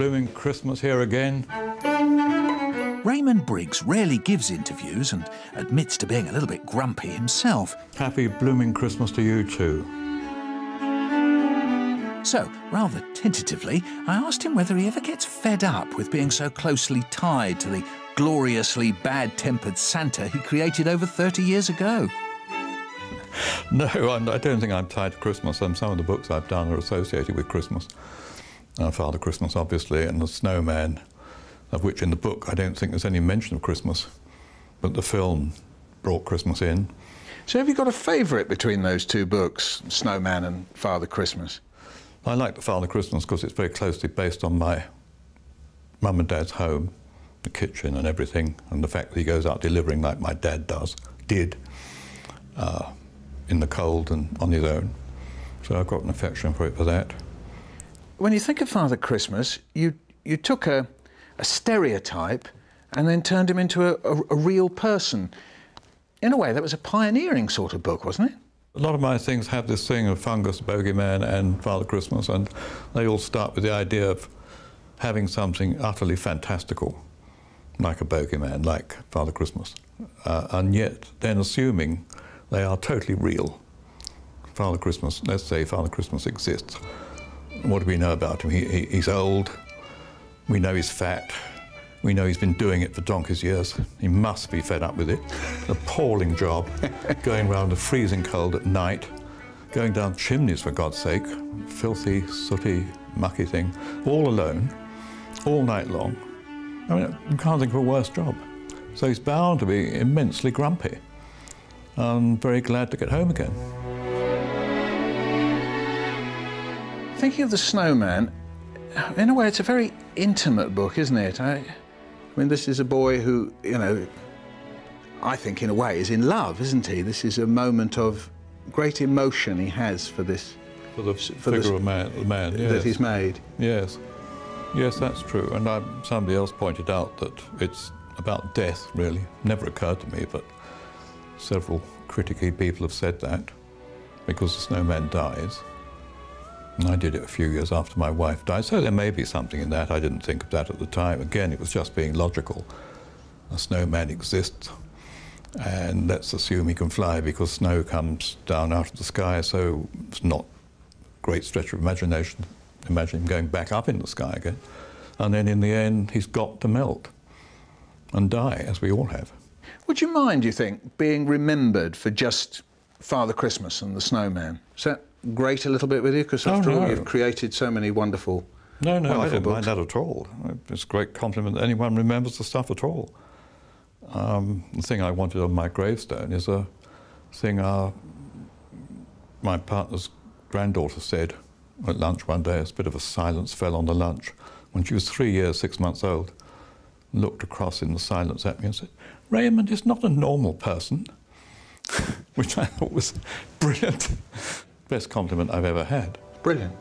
blooming Christmas here again. Raymond Briggs rarely gives interviews and admits to being a little bit grumpy himself. Happy blooming Christmas to you too. So, rather tentatively, I asked him whether he ever gets fed up with being so closely tied to the gloriously bad-tempered Santa he created over 30 years ago. No, I don't think I'm tied to Christmas. Some of the books I've done are associated with Christmas. Father Christmas, obviously, and The Snowman, of which in the book I don't think there's any mention of Christmas, but the film brought Christmas in. So have you got a favourite between those two books, Snowman and Father Christmas? I like the Father Christmas because it's very closely based on my mum and dad's home, the kitchen and everything, and the fact that he goes out delivering like my dad did, in the cold and on his own. So I've got an affection for it for that. When you think of Father Christmas, you took a stereotype and then turned him into a real person. In a way, that was a pioneering sort of book, wasn't it? A lot of my things have this thing of fungus, bogeyman and Father Christmas, and they all start with the idea of having something utterly fantastical, like a bogeyman, like Father Christmas, and yet then assuming they are totally real. Father Christmas, let's say Father Christmas exists. What do we know about him? He's old, we know he's fat, we know he's been doing it for donkey's years. He must be fed up with it. An appalling job, going around the freezing cold at night, going down chimneys, for God's sake, filthy, sooty, mucky thing, all alone, all night long. I mean, you can't think of a worse job. So he's bound to be immensely grumpy. I'm very glad to get home again. Thinking of The Snowman, in a way, it's a very intimate book, isn't it? I mean, this is a boy who, you know, I think in a way is in love, isn't he? This is a moment of great emotion he has for this... For the figure of the man, yes. That he's made. Yes. Yes, that's true. And somebody else pointed out that it's about death, really. Never occurred to me, but several critical people have said that, because the snowman dies. And I did it a few years after my wife died, so there may be something in that. I didn't think of that at the time. Again, it was just being logical. A snowman exists, and let's assume he can fly because snow comes down out of the sky, so it's not a great stretch of imagination. Imagine him going back up in the sky again. And then in the end, he's got to melt and die, as we all have. Would you mind, do you think, being remembered for just Father Christmas and the Snowman? Is that grate a little bit with you? Because after all, you've created so many wonderful No, I don't books. mind that at all. It's a great compliment that anyone remembers the stuff at all. The thing I wanted on my gravestone is a thing my partner's granddaughter said at lunch one day. A bit of a silence fell on the lunch when she was 3 years, 6 months old, looked across in the silence at me and said, "Raymond is not a normal person," which I thought was brilliant. Best compliment I've ever had. Brilliant.